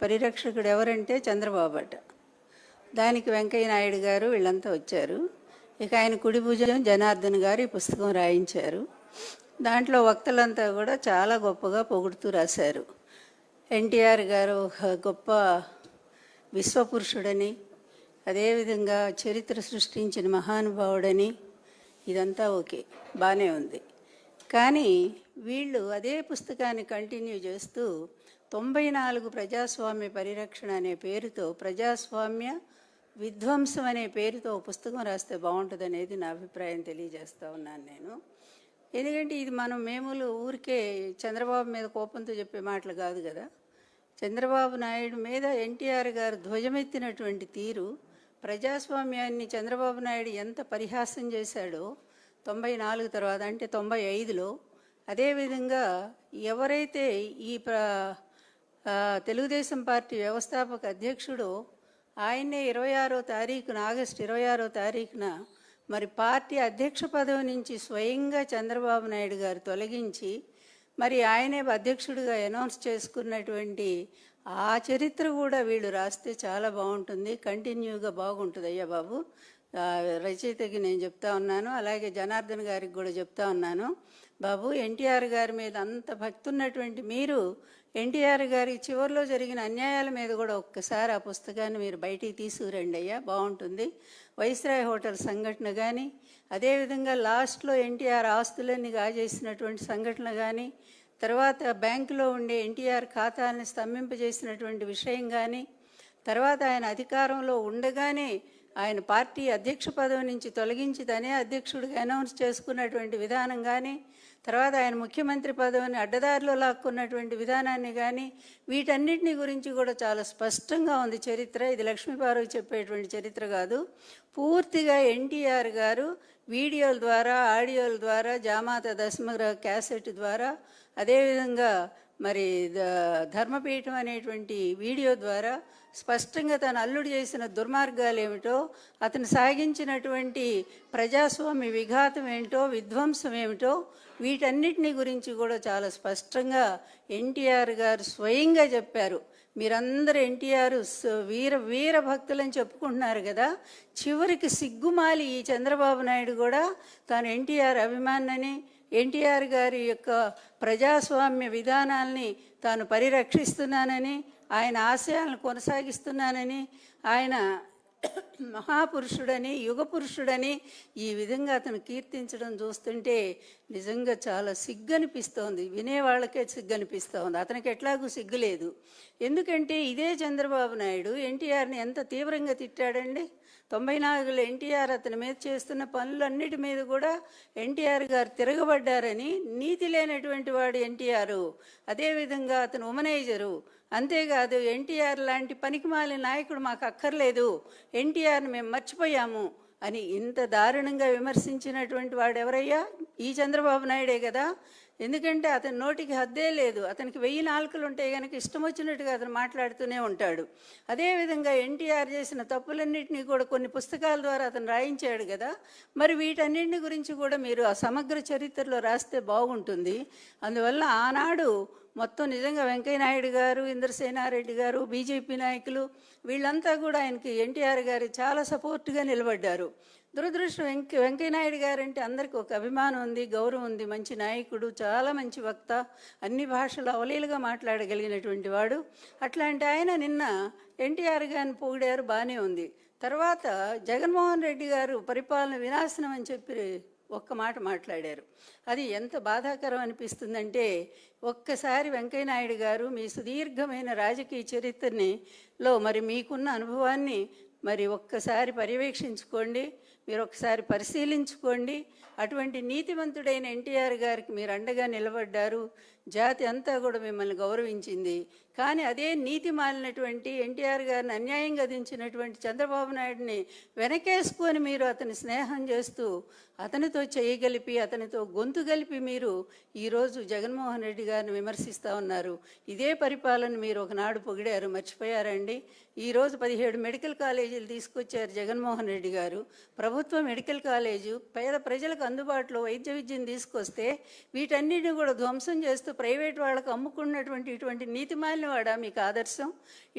పరిరక్షకుడు ఎవరంటే చంద్రబాబు అట. దానికి వెంకయ్య నాయుడు గారు వీళ్ళంతా వచ్చారు. ఇక ఆయన కుడి భుజం జనార్దన్ గారు ఈ పుస్తకం రాయించారు. దాంట్లో వక్తలంతా కూడా చాలా గొప్పగా పొగుడుతూ రాశారు. ఎన్టీఆర్ గారు ఒక గొప్ప విశ్వపురుషుడని, అదేవిధంగా చరిత్ర సృష్టించిన మహానుభావుడని, ఇదంతా ఓకే, బాగానే ఉంది. కానీ వీళ్ళు అదే పుస్తకాన్ని కంటిన్యూ చేస్తూ 94 ప్రజాస్వామ్య పరిరక్షణ అనే పేరుతో, ప్రజాస్వామ్య విధ్వంసం అనే పేరుతో పుస్తకం రాస్తే బాగుంటుంది అనేది నా అభిప్రాయం తెలియజేస్తూ ఉన్నాను నేను. ఎందుకంటే ఇది మేము ఊరికే చంద్రబాబు మీద కోపంతో చెప్పే మాటలు కాదు కదా. చంద్రబాబు నాయుడు మీద ఎన్టీఆర్ గారు ధ్వజమెత్తినటువంటి తీరు, ప్రజాస్వామ్యాన్ని చంద్రబాబు నాయుడు ఎంత పరిహాసం చేశాడో 94 తర్వాత, అంటే 95లో, అదేవిధంగా ఎవరైతే ఈ తెలుగుదేశం పార్టీ వ్యవస్థాపక అధ్యక్షుడు ఆయన్నే 26వ తారీఖున, ఆగస్టు 26వ తారీఖున మరి పార్టీ అధ్యక్ష పదవి నుంచి స్వయంగా చంద్రబాబు నాయుడు గారు తొలగించి మరి ఆయనే అధ్యక్షుడిగా అనౌన్స్ చేసుకున్నటువంటి ఆ చరిత్ర కూడా వీళ్ళు రాస్తే చాలా బాగుంటుంది, కంటిన్యూగా బాగుంటుంది. అయ్యా బాబు, రచయితకి నేను చెప్తా ఉన్నాను, అలాగే జనార్దన్ గారికి కూడా చెప్తా ఉన్నాను. బాబు, ఎన్టీఆర్ గారి మీద అంత భక్తి ఉన్నటువంటి మీరు ఎన్టీఆర్ గారి చివరిలో జరిగిన అన్యాయాల మీద కూడా ఒక్కసారి ఆ పుస్తకాన్ని మీరు బయటికి తీసుకురండి అయ్యా, బాగుంటుంది. వైస్రాయ్ హోటల్ సంఘటన కానీ, అదేవిధంగా లాస్ట్లో ఎన్టీఆర్ ఆస్తులన్నీ కాజేసినటువంటి సంఘటన కానీ, తర్వాత బ్యాంకులో ఉండే ఎన్టీఆర్ ఖాతాన్ని స్తంభింపజేసినటువంటి విషయం కానీ, తర్వాత ఆయన అధికారంలో ఉండగానే ఆయన పార్టీ అధ్యక్ష పదవి నుంచి తొలగించి తనే అధ్యక్షుడిగా అనౌన్స్ చేసుకున్నటువంటి విధానం కానీ, తర్వాత ఆయన ముఖ్యమంత్రి పదవిని అడ్డదారిలో లాక్కున్నటువంటి విధానాన్ని కానీ, వీటన్నిటిని గురించి కూడా చాలా స్పష్టంగా ఉంది చరిత్ర. ఇది లక్ష్మీపార్వతి చెప్పేటువంటి చరిత్ర కాదు. పూర్తిగా ఎన్టీఆర్ గారు వీడియోల ద్వారా, ఆడియోల ద్వారా, జామాత దశమగ్రహ క్యాసెట్ ద్వారా, అదేవిధంగా మరి ధర్మపీఠం అనేటువంటి వీడియో ద్వారా స్పష్టంగా తను అల్లుడు చేసిన దుర్మార్గాలు ఏమిటో, అతను సాగించినటువంటి ప్రజాస్వామ్య విఘాతం ఏమిటో, విధ్వంసం ఏమిటో, వీటన్నిటిని గురించి కూడా చాలా స్పష్టంగా ఎన్టీఆర్ గారు స్వయంగా చెప్పారు. మీరందరూ ఎన్టీఆర్ వీర భక్తులని చెప్పుకుంటున్నారు కదా, చివరికి సిగ్గుమాలి ఈ చంద్రబాబు నాయుడు కూడా తాను ఎన్టీఆర్ అభిమానని, ఎన్టీఆర్ గారి యొక్క ప్రజాస్వామ్య విధానాల్ని తాను పరిరక్షిస్తున్నానని, ఆయన ఆశయాలను కొనసాగిస్తున్నానని, ఆయన మహాపురుషుడని, యుగ పురుషుడని ఈ విధంగా అతను కీర్తించడం చూస్తుంటే నిజంగా చాలా సిగ్గు అనిపిస్తోంది. వినేవాళ్ళకే సిగ్గు అనిపిస్తోంది. అతనికి ఎట్లాగూ సిగ్గు లేదు. ఎందుకంటే ఇదే చంద్రబాబు నాయుడు ఎన్టీఆర్ని ఎంత తీవ్రంగా తిట్టాడండి. 94లో ఎన్టీఆర్ అతని మీద చేస్తున్న పనులన్నిటి మీద కూడా ఎన్టీఆర్ గారు తిరగబడ్డారని, నీతి లేనటువంటి వాడు ఎన్టీఆర్, అదేవిధంగా అతను ఉమనైజరు, అంతేకాదు ఎన్టీఆర్ లాంటి పనికిమాలిన నాయకుడు మాకు అక్కర్లేదు, ఎన్టీఆర్ని మేము మర్చిపోయాము అని ఇంత దారుణంగా విమర్శించినటువంటి వాడు ఎవరయ్యా? ఈ చంద్రబాబు నాయుడే కదా. ఎందుకంటే అతని నోటికి హద్దే లేదు. అతనికి 1000 నాలుకలు ఉంటే కనుక ఇష్టం వచ్చినట్టుగా అతను మాట్లాడుతూనే ఉంటాడు. అదేవిధంగా ఎన్టీఆర్ చేసిన తప్పులన్నింటినీ కూడా కొన్ని పుస్తకాల ద్వారా అతను రాయించాడు కదా. మరి వీటన్నింటిని గురించి కూడా మీరు ఆ సమగ్ర చరిత్రలో రాస్తే బాగుంటుంది. అందువల్ల ఆనాడు మొత్తం నిజంగా వెంకయ్య నాయుడు గారు, ఇంద్రసేనారెడ్డి గారు, బీజేపీ నాయకులు వీళ్ళంతా కూడా ఆయనకి, ఎన్టీఆర్ గారు చాలా సపోర్ట్గా నిలబడ్డారు. దురదృష్టం వెంకయ్య నాయుడు గారు అంటే అందరికీ ఒక అభిమానం ఉంది, గౌరవం ఉంది, మంచి నాయకుడు, చాలా మంచి వక్త, అన్ని భాషలు అవలీలుగా మాట్లాడగలిగినటువంటి వాడు. అట్లాంటి ఆయన నిన్న ఎన్టీఆర్ గారిని పొగిడారు, బాగానే ఉంది. తర్వాత జగన్మోహన్ రెడ్డి గారు పరిపాలన వినాశనం అని చెప్పి ఒక్క మాట మాట్లాడారు. అది ఎంత బాధాకరం అనిపిస్తుందంటే, ఒక్కసారి వెంకయ్య నాయుడు గారు మీ సుదీర్ఘమైన రాజకీయ చరిత్రలో మరి మీకున్న అనుభవాన్ని మరి ఒక్కసారి పర్యవేక్షించుకోండి, మీరు ఒకసారి పరిశీలించుకోండి. అటువంటి నీతివంతుడైన ఎన్టీఆర్ గారికి మీరు అండగా నిలబడ్డారు, జాతి అంతా కూడా మిమ్మల్ని గౌరవించింది. కానీ అదే నీతి మాలినటువంటి ఎన్టీఆర్ గారిని అన్యాయంగా దించినటువంటి చంద్రబాబు నాయుడిని వెనకేసుకొని మీరు అతని స్నేహం చేస్తూ అతనితో చేయగలిపి, అతనితో గొంతు కలిపి మీరు ఈరోజు జగన్మోహన్ రెడ్డి గారిని విమర్శిస్తూ ఉన్నారు. ఇదే పరిపాలన మీరు ఒకనాడు పొగిడారు, మర్చిపోయారండి. ఈరోజు 17 మెడికల్ కాలేజీలు తీసుకొచ్చారు జగన్మోహన్ రెడ్డి గారు. ప్రభుత్వ మెడికల్ కాలేజు పేద ప్రజలకు అందుబాటులో వైద్య విద్యను తీసుకొస్తే వీటన్నిటిని కూడా ధ్వంసం చేస్తూ ప్రైవేట్ వాళ్ళకు అమ్ముకున్నటువంటి ఇటువంటి నీతిమాలిన వాడా మీకు ఆదర్శం?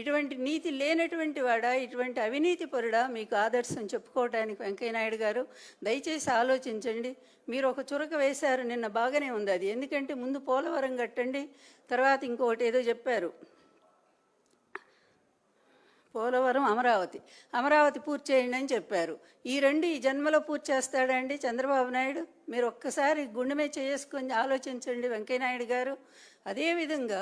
ఇటువంటి నీతి లేనటువంటి వాడా, ఇటువంటి అవినీతి పరుడా మీకు ఆదర్శం చెప్పుకోవడానికి? వెంకయ్యనాయుడు గారు, దయచేసి ఆలోచించండి. మీరు ఒక చురక వేశారు నిన్న, బాగానే ఉంది అది. ఎందుకంటే ముందు పోలవరం కట్టండి, తర్వాత ఇంకొకటి ఏదో చెప్పారు, పోలవరం అమరావతి పూర్తి చేయండి అని చెప్పారు. ఈ రెండు ఈ జన్మలో పూర్తి చేస్తాడండి చంద్రబాబు నాయుడు? మీరు ఒక్కసారి గుండె మీద చేసుకొని ఆలోచించండి వెంకయ్యనాయుడు గారు. అదేవిధంగా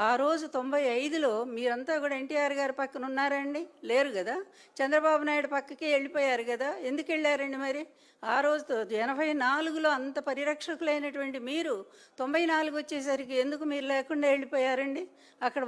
ఆ రోజు 95లో మీరంతా కూడా ఎన్టీఆర్ గారి పక్కన ఉన్నారండి? లేరు కదా. చంద్రబాబు నాయుడు పక్కకే వెళ్ళిపోయారు కదా. ఎందుకు వెళ్ళారండి మరి? ఆ రోజుతో 84లో అంత పరిరక్షకులైనటువంటి మీరు 94 వచ్చేసరికి ఎందుకు మీరు లేకుండా వెళ్ళిపోయారండి? అక్కడ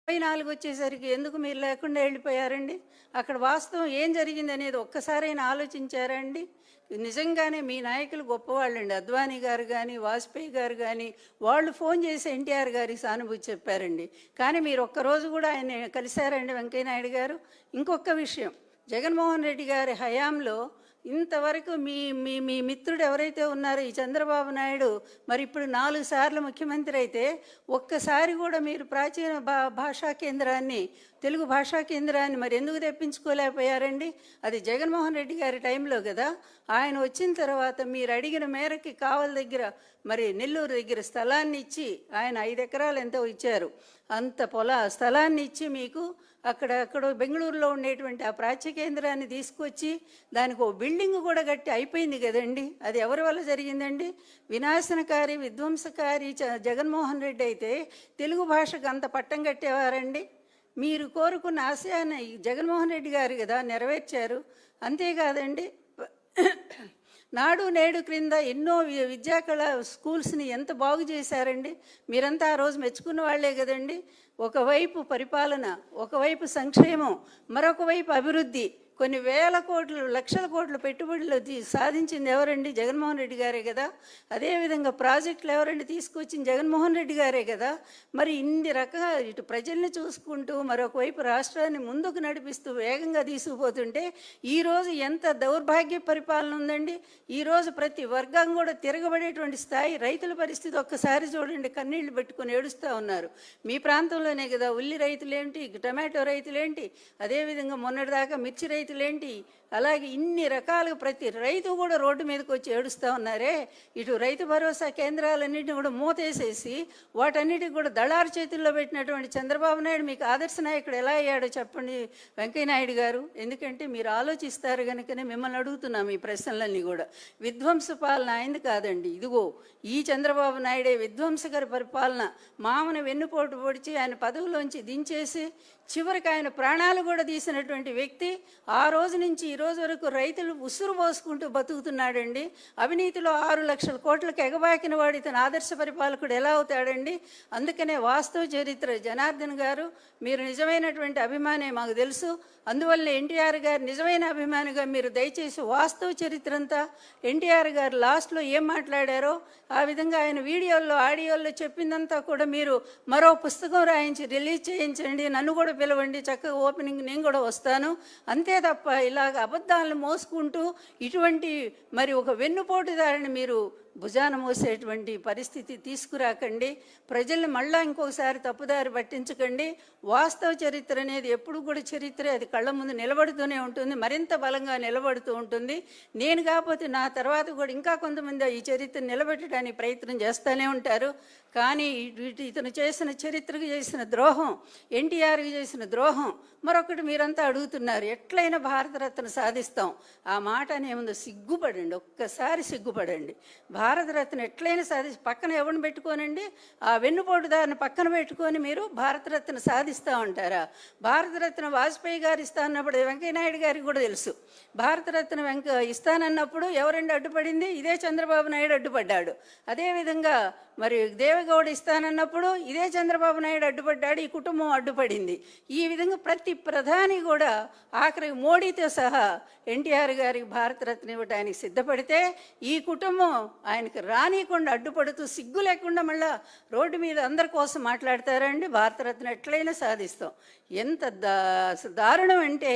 94 వచ్చేసరికి ఎందుకు మీరు లేకుండా వెళ్ళిపోయారండి? అక్కడ వాస్తవం ఏం జరిగింది అనేది ఒక్కసారైనా ఆలోచించారండి? నిజంగానే మీ నాయకులు గొప్పవాళ్ళండి. అద్వానీ గారు కానీ, వాజ్పేయి గారు కానీ, వాళ్ళు ఫోన్ చేసి ఎన్టీఆర్ గారికి సానుభూతి చెప్పారండి. కానీ మీరు ఒక్కరోజు కూడా ఆయన కలిశారండి వెంకయ్యనాయుడు గారు? ఇంకొక విషయం, జగన్మోహన్ రెడ్డి గారి హయాంలో ఇంతవరకు మీ మీ మీ మిత్రుడు ఎవరైతే ఉన్నారో ఈ చంద్రబాబు నాయుడు, మరి ఇప్పుడు 4 సార్లు ముఖ్యమంత్రి అయితే ఒక్కసారి కూడా మీరు ప్రాచీన భాషా కేంద్రాన్ని, తెలుగు భాషా కేంద్రాన్ని మరి ఎందుకు తెప్పించుకోలేకపోయారండి? అది జగన్మోహన్ రెడ్డి గారి టైంలో కదా. ఆయన వచ్చిన తర్వాత మీరు అడిగిన మేరకి కావలి దగ్గర, మరి నెల్లూరు దగ్గర స్థలాన్ని ఇచ్చి, ఆయన 5 ఎకరాలు ఎంతో ఇచ్చారు, అంత స్థలాన్ని ఇచ్చి మీకు అక్కడ బెంగళూరులో ఉండేటువంటి ఆ ప్రాచ్య కేంద్రాన్ని తీసుకొచ్చి దానికి ఓ బిల్డింగ్ కూడా కట్టి అయిపోయింది కదండి. అది ఎవరి వల్ల జరిగిందండి? వినాశనకారి, విధ్వంసకారి జగన్మోహన్ రెడ్డి అయితే తెలుగు భాషకు అంత పట్టం కట్టేవారండి? మీరు కోరుకున్న ఆశయాన్ని జగన్మోహన్ రెడ్డి గారు కదా నెరవేర్చారు. అంతేకాదండి, నాడు నేడు క్రింద ఎన్నో విద్యాకళ స్కూల్స్ని ఎంత బాగు చేశారండి. మీరంతా ఆ రోజు మెచ్చుకున్న వాళ్లే కదండి. ఒకవైపు పరిపాలన, ఒకవైపు సంక్షేమం, మరొక వైపు అభివృద్ధి. కొన్ని వేల కోట్లు, లక్షల కోట్ల పెట్టుబడులు సాధించింది ఎవరండి? జగన్మోహన్ రెడ్డి గారే కదా. అదేవిధంగా ప్రాజెక్టులు ఎవరండి తీసుకొచ్చింది? జగన్మోహన్ రెడ్డి గారే కదా. మరి ఇన్ని రకాల ఇటు ప్రజల్ని చూసుకుంటూ మరొక వైపు రాష్ట్రాన్ని ముందుకు నడిపిస్తూ వేగంగా తీసుకుపోతుంటే ఈరోజు ఎంత దౌర్భాగ్య పరిపాలన ఉందండి. ఈరోజు ప్రతి వర్గం కూడా తిరగబడేటువంటి స్థాయి. రైతుల పరిస్థితి ఒక్కసారి చూడండి, కన్నీళ్లు పెట్టుకుని ఏడుస్తూ ఉన్నారు. మీ ప్రాంతంలోనే కదా ఉల్లి రైతులేంటి, టమాటో రైతులేంటి, అదేవిధంగా మొన్నటిదాకా మిర్చి రైతులేంటి, అలాగే ఇన్ని రకాలుగా ప్రతి రైతు కూడా రోడ్డు మీదకి వచ్చి ఏడుస్తూ ఉన్నారే. ఇటు రైతు భరోసా కేంద్రాలన్నింటినీ కూడా మూతేసేసి వాటన్నిటికి కూడా దళారు చేతుల్లో పెట్టినటువంటి చంద్రబాబు నాయుడు మీకు ఆదర్శ నాయకుడు ఎలా అయ్యాడో చెప్పండి వెంకయ్యనాయుడు గారు. ఎందుకంటే మీరు ఆలోచిస్తారు కనుకనే మిమ్మల్ని అడుగుతున్నాం ఈ ప్రశ్నలన్నీ కూడా. విధ్వంస పాలన అయింది కాదండి, ఇదిగో ఈ చంద్రబాబు నాయుడే విధ్వంసకర పరిపాలన. మామను వెన్నుపోటు పొడిచి ఆయన పదవిలోంచి దించేసి చివరికి ఆయన ప్రాణాలు కూడా తీసినటువంటి వ్యక్తి ఆ రోజు నుంచి ఈ రోజు వరకు రైతులు ఉసురు పోసుకుంటూ బతుకుతున్నాడండి. అవినీతిలో 6 లక్షల కోట్లకు ఎగబాకిన వాడు ఇతను ఆదర్శ పరిపాలకుడు ఎలా అవుతాడండి? అందుకనే వాస్తవ చరిత్ర జనార్దన్ గారు, మీరు నిజమైనటువంటి అభిమానే మాకు తెలుసు. అందువల్ల ఎన్టీఆర్ గారు నిజమైన అభిమానిగా మీరు దయచేసి వాస్తవ చరిత్ర అంతా, ఎన్టీఆర్ గారు లాస్ట్లో ఏం మాట్లాడారో ఆ విధంగా ఆయన వీడియోల్లో, ఆడియోల్లో చెప్పిందంతా కూడా మీరు మరో పుస్తకం రాయించి రిలీజ్ చేయించండి, నన్ను కూడా పిలవండి, చక్కగా ఓపెనింగ్ నేను కూడా వస్తాను. అంతే తప్ప ఇలాగ అబద్ధాలను మోసుకుంటూ ఇటువంటి మరి ఒక వెన్నుపోటుదారిని మీరు భుజాన మోసేటువంటి పరిస్థితి తీసుకురాకండి. ప్రజల్ని మళ్ళా ఇంకొకసారి తప్పుదారి పట్టించకండి. వాస్తవ చరిత్ర అనేది ఎప్పుడు కూడా చరిత్ర, అది కళ్ళ ముందు నిలబడుతూనే ఉంటుంది, మరింత బలంగా నిలబడుతూ ఉంటుంది. నేను కాకపోతే నా తర్వాత కూడా ఇంకా కొంతమంది ఈ చరిత్ర నిలబెట్టడానికి ప్రయత్నం చేస్తూనే ఉంటారు. కానీ ఇతను చేసిన చరిత్రకు చేసిన ద్రోహం, ఎన్టీఆర్కి చేసిన ద్రోహం మరొకటి మీరంతా అడుగుతున్నారు, ఎట్లయినా భారతరత్న సాధిస్తాం. ఆ మాట అనేముందో సిగ్గుపడండి, ఒక్కసారి సిగ్గుపడండి. భారతరత్న ఎట్లయినా పక్కన ఎవరిని పెట్టుకోనండి, ఆ వెన్నుపోటుదారిని పక్కన పెట్టుకొని మీరు భారతరత్న సాధిస్తూ ఉంటారా? భారతరత్న వాజ్పేయి గారు ఇస్తానన్నప్పుడు వెంకయ్యనాయుడు గారికి కూడా తెలుసు. భారతరత్న ఇస్తానన్నప్పుడు ఎవరండి అడ్డుపడింది? ఇదే చంద్రబాబు నాయుడు అడ్డుపడ్డాడు. అదేవిధంగా మరి దేవేగౌడ ఇస్తానన్నప్పుడు ఇదే చంద్రబాబు నాయుడు అడ్డుపడ్డాడు, ఈ కుటుంబం అడ్డుపడింది. ఈ విధంగా ప్రతి ప్రధాని కూడా ఆఖరి మోడీతో సహా ఎన్టీఆర్ గారికి భారతరత్న ఇవ్వడానికి సిద్ధపడితే ఈ కుటుంబం ఆయనకి రానియకుండా అడ్డుపడుతూ సిగ్గు లేకుండా మళ్ళా రోడ్డు మీద అందరి కోసం మాట్లాడతారండి. భారతరత్న ఎట్లయినా సాధిస్తాం. ఎంత దారుణం అంటే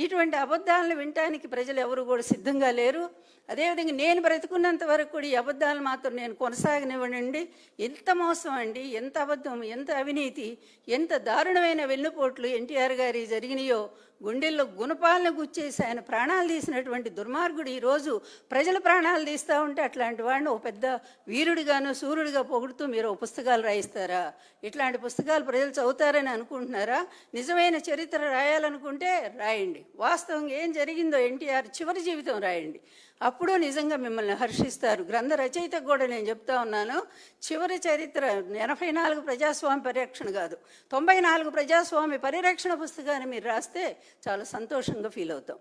ఇటువంటి అబద్ధాలను వినటానికి ప్రజలు ఎవరు కూడా సిద్ధంగా లేరు. అదేవిధంగా నేను బ్రతుకున్నంత వరకు కూడా ఈ అబద్ధాలు మాత్రం నేను కొనసాగనివ్వనండి. ఎంత మోసం అండి, ఎంత అబద్ధం, ఎంత అవినీతి, ఎంత దారుణమైన వెన్నుపోట్లు ఎన్టీఆర్ గారి జరిగినాయో. గుండెల్లో గుణపాలను గుచ్చేసి ఆయన ప్రాణాలు తీసినటువంటి దుర్మార్గుడు ఈరోజు ప్రజల ప్రాణాలు తీస్తూ ఉంటే అట్లాంటి వాడిని ఒక పెద్ద వీరుడిగాను సూర్యుడిగా పొగుడుతూ మీరు పుస్తకాలు రాయిస్తారా? ఇట్లాంటి పుస్తకాలు ప్రజలు చదువుతారని అనుకుంటున్నారా? నిజమైన చరిత్ర రాయాలనుకుంటే రాయండి. వాస్తవంగా ఏం జరిగిందో ఎన్టీఆర్ చివరి జీవితం రాయండి. అప్పుడు నిజంగా మిమ్మల్ని హర్షిస్తారు. గ్రంథ రచయితకు కూడా నేను చెప్తా ఉన్నాను, చివరి చరిత్ర 84 ప్రజాస్వామ్య పరిరక్షణ కాదు, 94 ప్రజాస్వామ్య పరిరక్షణ పుస్తకాన్ని మీరు రాస్తే చాలా సంతోషంగా ఫీల్ అవుతాం.